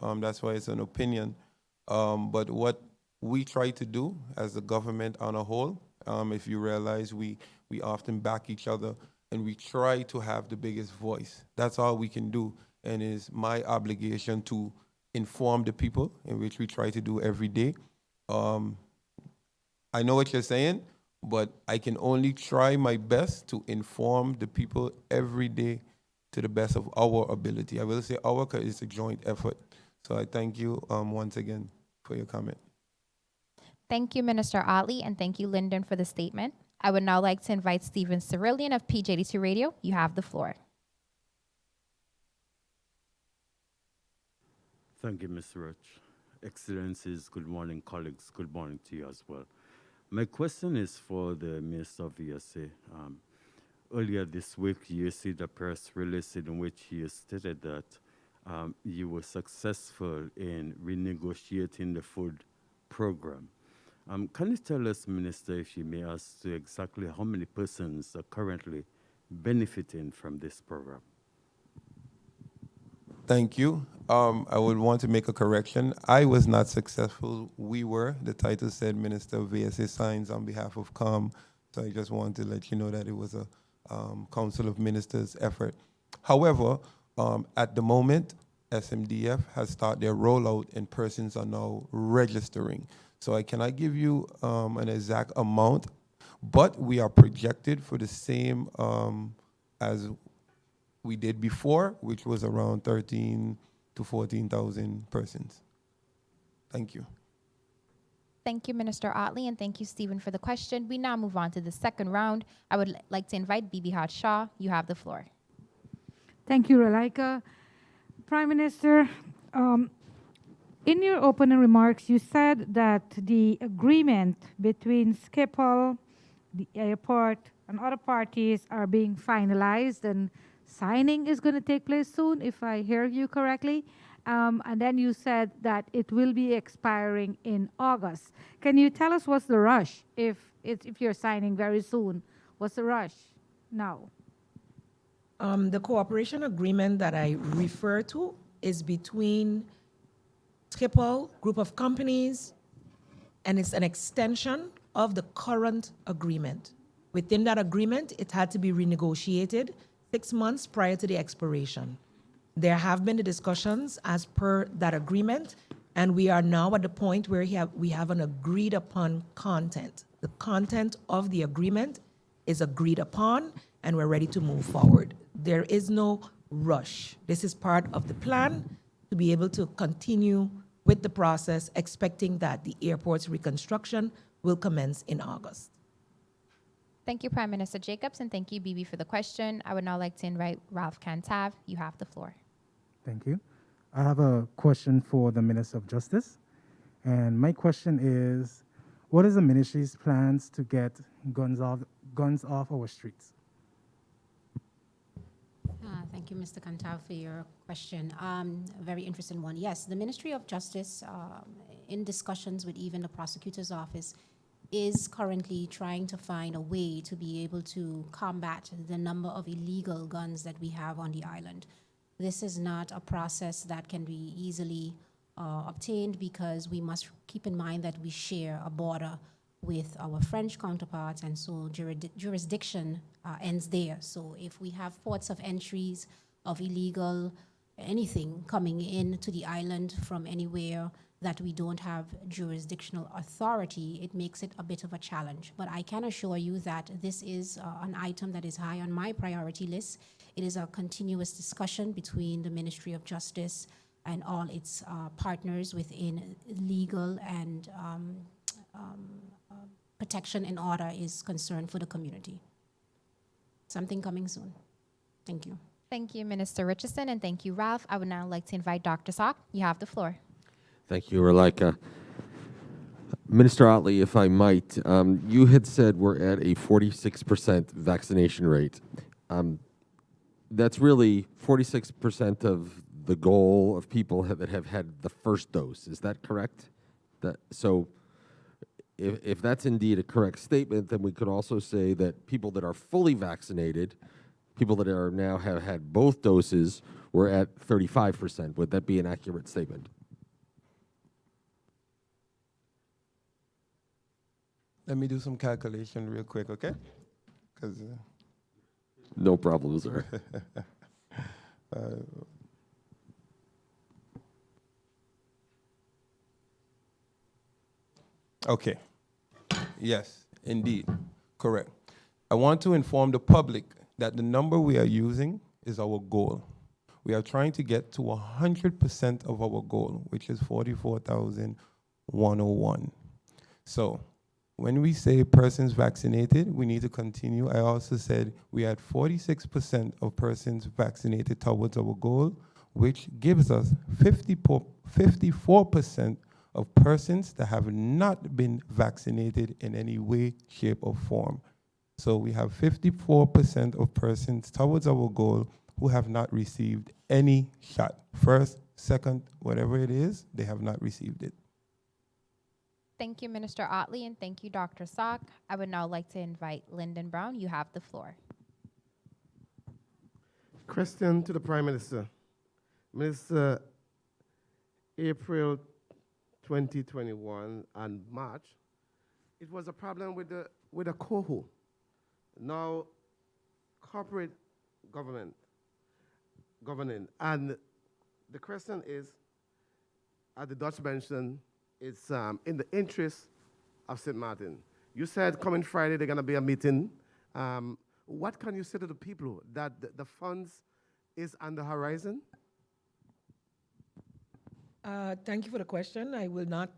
That's why it's an opinion. But what we try to do as the government on a whole, if you realize we often back each other and we try to have the biggest voice. That's all we can do. And it's my obligation to inform the people, in which we try to do every day. I know what you're saying, but I can only try my best to inform the people every day to the best of our ability. I will say our because it's a joint effort. So I thank you once again for your comment. Thank you, Minister Otley, and thank you, Lyndon, for the statement. I would now like to invite Stephen Cerillion of PJ82 Radio. You have the floor. Thank you, Ms. Roach. Excellencies, good morning, colleagues. Good morning to you as well. My question is for the Minister of VSA. Earlier this week, you see the press release in which you stated that you were successful in renegotiating the food program. Can you tell us, Minister, if you may, as to exactly how many persons are currently benefiting from this program? Thank you. I would want to make a correction. I was not successful. We were. The title said Minister of VSA signs on behalf of COM. So I just wanted to let you know that it was a Council of Ministers effort. However, at the moment, SMDF has started their rollout and persons are now registering. So I cannot give you an exact amount, but we are projected for the same as we did before, which was around 13 to 14,000 persons. Thank you. Thank you, Minister Otley, and thank you, Stephen, for the question. We now move on to the second round. I would like to invite Bibi Haj Shah. You have the floor. Thank you, Relaika. Prime Minister, in your opening remarks, you said that the agreement between Schiphol, the airport, and other parties are being finalized and signing is going to take place soon, if I hear you correctly. and then you said that it will be expiring in August. Can you tell us what's the rush if you're signing very soon? What's the rush now? The cooperation agreement that I refer to is between Schiphol Group of Companies, and it's an extension of the current agreement. Within that agreement, it had to be renegotiated 6 months prior to the expiration. There have been the discussions as per that agreement, and we are now at the point where we have an agreed upon content. The content of the agreement is agreed upon, and we're ready to move forward. There is no rush. This is part of the plan to be able to continue with the process, expecting that the airport's reconstruction will commence in August. Thank you, Prime Minister Jacobs, and thank you, Bibi, for the question. I would now like to invite Ralph Cantav. You have the floor. Thank you. I have a question for the Minister of Justice. And my question is, what is the ministry's plans to get guns off our streets? Thank you, Mr. Kantav, for your question. A very interesting one. Yes, the Ministry of Justice, in discussions with even the prosecutor's office, is currently trying to find a way to be able to combat the number of illegal guns that we have on the island. This is not a process that can be easily obtained because we must keep in mind that we share a border with our French counterparts, and so jurisdiction ends there. So if we have ports of entries of illegal anything coming in to the island from anywhere that we don't have jurisdictional authority, it makes it a bit of a challenge. But I can assure you that this is an item that is high on my priority list. It is a continuous discussion between the Ministry of Justice and all its partners within legal and protection and order is concerned for the community. Something coming soon. Thank you. Thank you, Minister Richardson, and thank you, Ralph. I would now like to invite Dr. Salk. You have the floor. Thank you, Relika. Minister Otley, if I might, you had said we're at a 46% vaccination rate. That's really 46% of the goal of people that have had the first dose. Is that correct? So if that's indeed a correct statement, then we could also say that people that are fully vaccinated, people that are now have had both doses, were at 35%. Would that be an accurate statement? Let me do some calculation real quick, okay? Because no problem, sir. Okay. Yes, indeed. Correct. I want to inform the public that the number we are using is our goal. We are trying to get to 100% of our goal, which is 44,101. So when we say persons vaccinated, we need to continue. I also said we had 46% of persons vaccinated towards our goal, which gives us 54% of persons that have not been vaccinated in any way, shape, or form. So we have 54% of persons towards our goal who have not received any shot. First, second, whatever it is, they have not received it. Thank you, Minister Otley, and thank you, Dr. Salk. I would now like to invite Lyndon Brown. You have the floor. Question to the Prime Minister. Minister, April 2021 and March, it was a problem with the coho. Now, corporate governing. And the question is, as the Dutch mentioned, it's in the interest of St. Martin. You said coming Friday there's going to be a meeting. What can you say to the people that the funds is on the horizon? Thank you for the question. I will not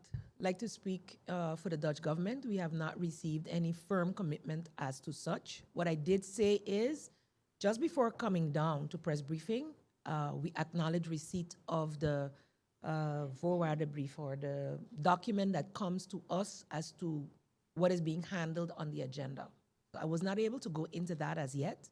like to speak for the Dutch government. We have not received any firm commitment as to such. What I did say is, just before coming down to press briefing, we acknowledge receipt of the voorwaardenbrief, or the document that comes to us as to what is being handled on the agenda. I was not able to go into that as yet,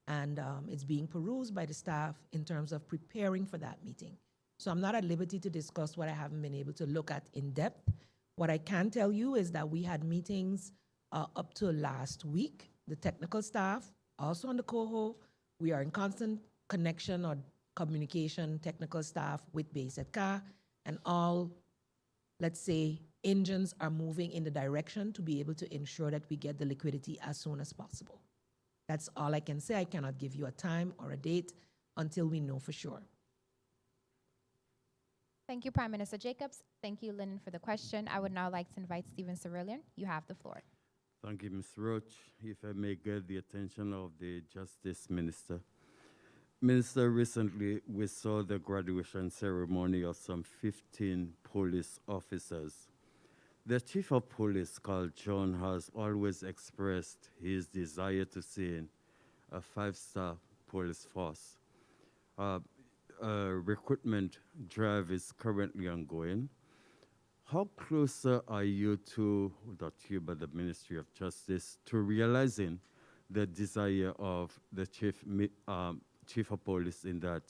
and it's being perused by the staff in terms of preparing for that meeting. So I'm not at liberty to discuss what I haven't been able to look at in depth. What I can tell you is that we had meetings up to last week. The technical staff, also on the COHO, we are in constant connection or communication, technical staff with BASETCA, and all, let's say, engines are moving in the direction to be able to ensure that we get the liquidity as soon as possible. That's all I can say. I cannot give you a time or a date until we know for sure. Thank you, Prime Minister Jacobs. Thank you, Lyndon, for the question. I would now like to invite Stephen Cerulean. You have the floor. Thank you, Ms. Roach. If I may get the attention of the Justice Minister. Minister, recently we saw the graduation ceremony of some 15 police officers. The Chief of Police, Carl John, has always expressed his desire to see a 5-star police force. Recruitment drive is currently ongoing. How close are you to, not you, but the Ministry of Justice, to realizing the desire of the Chief of Police in that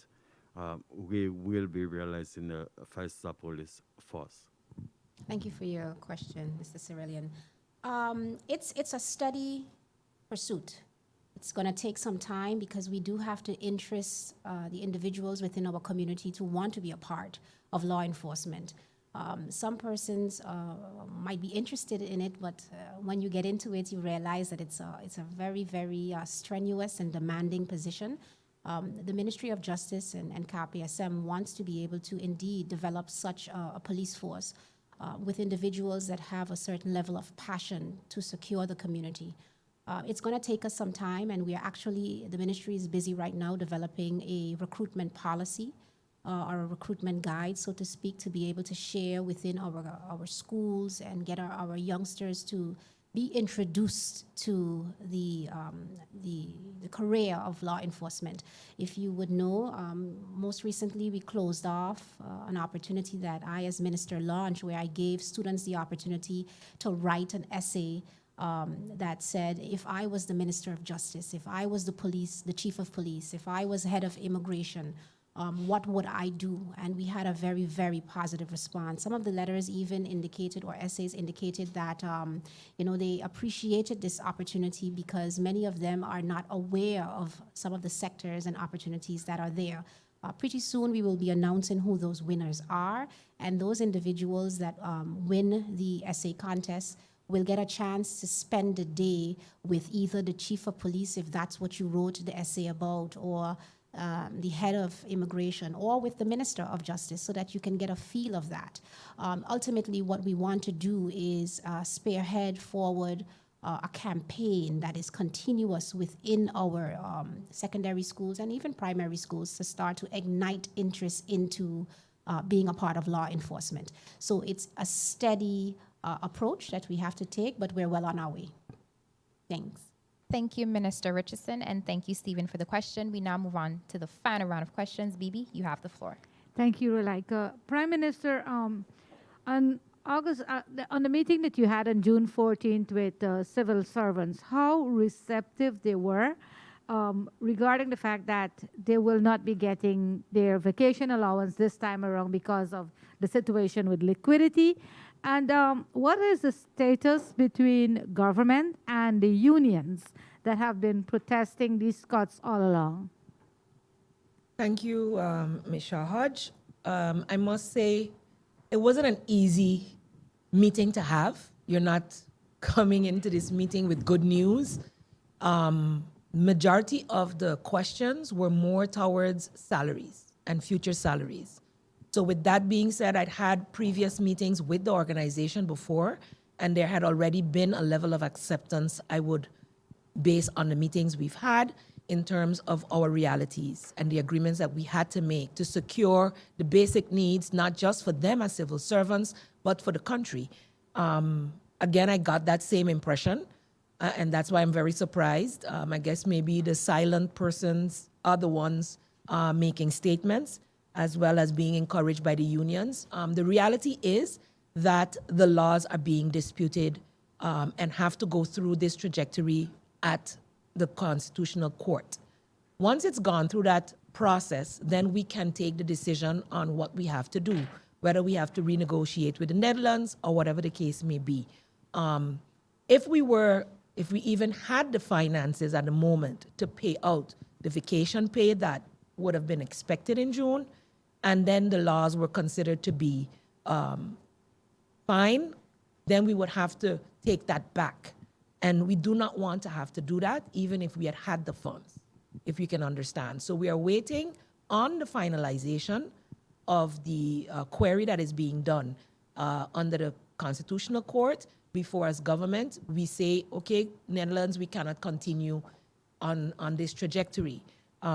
we will be realizing a 5-star police force? Thank you for your question, Mr. Cerulean. It's a steady pursuit. It's going to take some time because we do have to interest the individuals within our community to want to be a part of law enforcement. Some persons might be interested in it, but when you get into it, you realize that it's a very, very strenuous and demanding position. The Ministry of Justice and CAPSM wants to be able to indeed develop such a police force with individuals that have a certain level of passion to secure the community. It's going to take us some time, and the ministry is busy right now developing a recruitment policy or a recruitment guide, so to speak, to be able to share within our schools and get our youngsters to be introduced to the career of law enforcement. If you would know, most recently we closed off an opportunity that I as minister launched, where I gave students the opportunity to write an essay that said, if I was the Minister of Justice, if I was the Chief of Police, if I was head of immigration, what would I do? And we had a very, very positive response. Some of the letters even indicated, or essays indicated, that they appreciated this opportunity because many of them are not aware of some of the sectors and opportunities that are there. Pretty soon we will be announcing who those winners are, and those individuals that win the essay contest will get a chance to spend a day with either the Chief of Police, if that's what you wrote the essay about, or the head of immigration, or with the Minister of Justice, so that you can get a feel of that. Ultimately, what we want to do is spearhead forward a campaign that is continuous within our secondary schools and even primary schools to start to ignite interest into being a part of law enforcement. So it's a steady approach that we have to take, but we're well on our way. Thanks. Thank you, Minister Richardson, and thank you, Stephen, for the question. We now move on to the final round of questions. Bibi, you have the floor. Thank you, Relaika. Prime Minister, on the meeting that you had on June 14th with civil servants, how receptive they were regarding the fact that they will not be getting their vacation allowance this time around because of the situation with liquidity? And what is the status between government and the unions that have been protesting these cuts all along? Thank you, Ms. Shah-Hodge. I must say, it wasn't an easy meeting to have. You're not coming into this meeting with good news. Majority of the questions were more towards salaries and future salaries. So with that being said, I'd had previous meetings with the organization before, and there had already been a level of acceptance, I would base on the meetings we've had, in terms of our realities and the agreements that we had to make to secure the basic needs, not just for them as civil servants, but for the country. Again, I got that same impression, and that's why I'm very surprised. I guess maybe the silent persons are the ones making statements, as well as being encouraged by the unions. The reality is that the laws are being disputed and have to go through this trajectory at the Constitutional Court. Once it's gone through that process, then we can take the decision on what we have to do, whether we have to renegotiate with the Netherlands or whatever the case may be. If we even had the finances at the moment to pay out the vacation pay that would have been expected in June, and then the laws were considered to be fine, then we would have to take that back. And we do not want to have to do that, even if we had the funds, if you can understand. So we are waiting on the finalization of the query that is being done under the Constitutional Court before, as government, we say, okay, Netherlands, we cannot continue on this trajectory.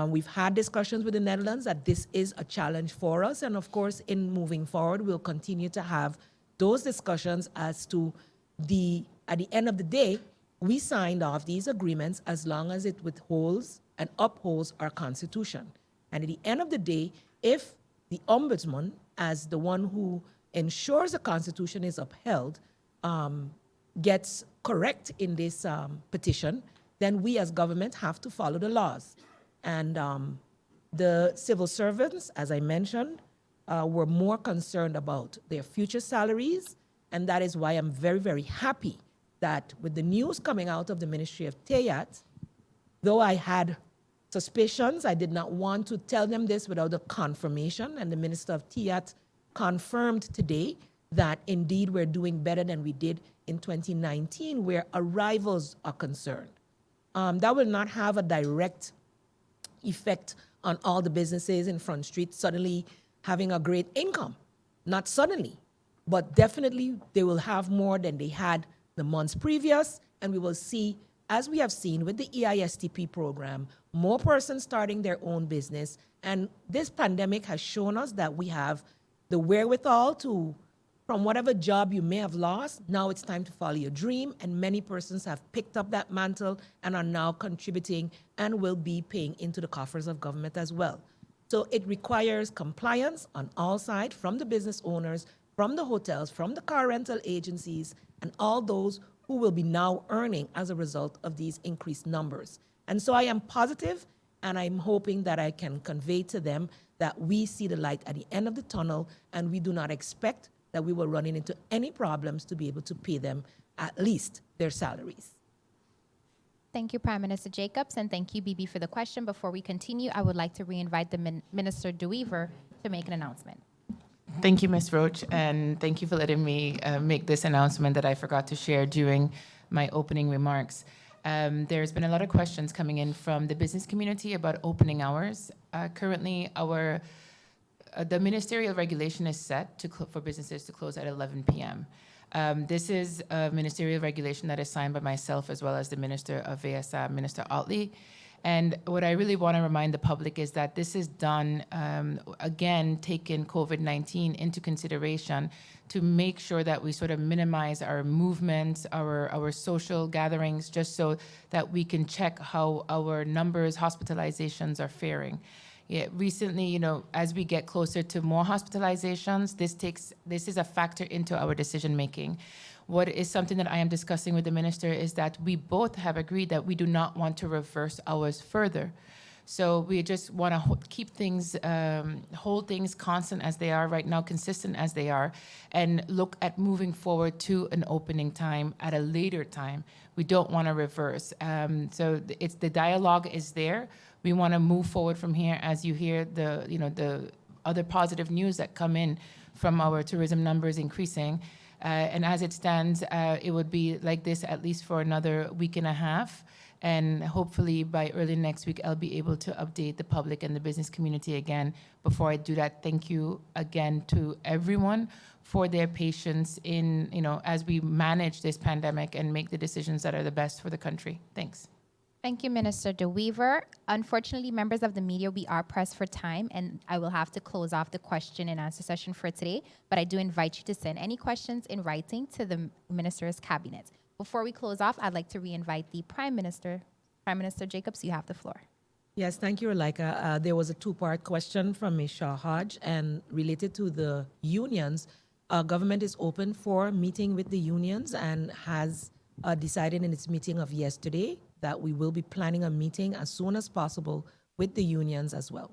We've had discussions with the Netherlands that this is a challenge for us. And of course, in moving forward, we'll continue to have those discussions as to at the end of the day, we signed off these agreements as long as it withholds and upholds our Constitution. And at the end of the day, if the Ombudsman, as the one who ensures the Constitution is upheld, gets correct in this petition, then we as government have to follow the laws. And the civil servants, as I mentioned, were more concerned about their future salaries. And that is why I'm very, very happy that with the news coming out of the Ministry of TEAT, though I had suspicions, I did not want to tell them this without a confirmation. And the Minister of TEAT confirmed today that indeed we're doing better than we did in 2019, where arrivals are concerned. That will not have a direct effect on all the businesses in Front Street suddenly having a great income. Not suddenly, but definitely they will have more than they had the months previous, and we will see, as we have seen with the EISTP program, more persons starting their own business. And this pandemic has shown us that we have the wherewithal to, from whatever job you may have lost, now it's time to follow your dream. And many persons have picked up that mantle and are now contributing and will be paying into the coffers of government as well. So it requires compliance on all sides, from the business owners, from the hotels, from the car rental agencies, and all those who will be now earning as a result of these increased numbers. And so I am positive, and I'm hoping that I can convey to them that we see the light at the end of the tunnel, and we do not expect that we will run into any problems to be able to pay them at least their salaries. Thank you, Prime Minister Jacobs, and thank you, Bibi, for the question. Before we continue, I would like to re-invite the Minister De Wever to make an announcement. Thank you, Ms. Roach, and thank you for letting me make this announcement that I forgot to share during my opening remarks. There's been a lot of questions coming in from the business community about opening hours. Currently, the ministerial regulation is set for businesses to close at 11 p.m. This is a ministerial regulation that is signed by myself as well as the Minister of VSA, Minister Otley. And what I really want to remind the public is that this is done, again, taking COVID-19 into consideration to make sure that we sort of minimize our movements, our social gatherings, just so that we can check how our numbers, hospitalizations are faring. Yeah, recently, as we get closer to more hospitalizations, this is a factor into our decision making. What is something that I am discussing with the minister is that we both have agreed that we do not want to reverse hours further. So we just want to keep things, hold things constant as they are right now, consistent as they are, and look at moving forward to an opening time at a later time. We don't want to reverse. So the dialogue is there. We want to move forward from here as you hear the other positive news that come in from our tourism numbers increasing. And as it stands, it would be like this at least for another week and a half. And hopefully by early next week, I'll be able to update the public and the business community again. Before I do that, thank you again to everyone for their patience in, as we manage this pandemic and make the decisions that are the best for the country. Thanks. Thank you, Minister De Wever. Unfortunately, members of the media, we are pressed for time, and I will have to close off the question and answer session for today, but I do invite you to send any questions in writing to the Minister's Cabinet. Before we close off, I'd like to re-invite the Prime Minister. Prime Minister Jacobs, you have the floor. Yes, thank you, Relaika. There was a two-part question from Ms. Shah Hodge, and related to the unions, government is open for meeting with the unions and has decided in its meeting of yesterday that we will be planning a meeting as soon as possible with the unions as well.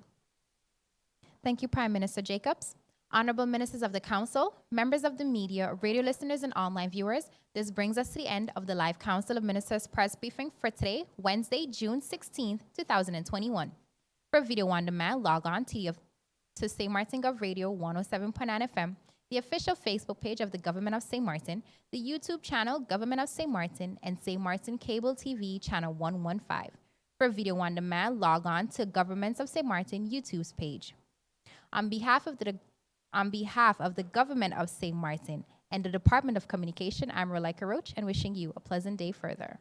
Thank you, Prime Minister Jacobs. Honorable ministers of the council, members of the media, radio listeners, and online viewers, this brings us to the end of the live Council of Ministers press briefing for today, Wednesday, June 16th, 2021. For video on demand, log on to St. Martin Gov Radio 107.9 FM, the official Facebook page of the Government of St. Martin, the YouTube channel Government of St. Martin, and St. Martin Cable TV channel 115. For video on demand, log on to Governments of St. Martin YouTube's page. On behalf of the Government of St. Martin and the Department of Communication, I'm Rolika Roach, and wishing you a pleasant day further.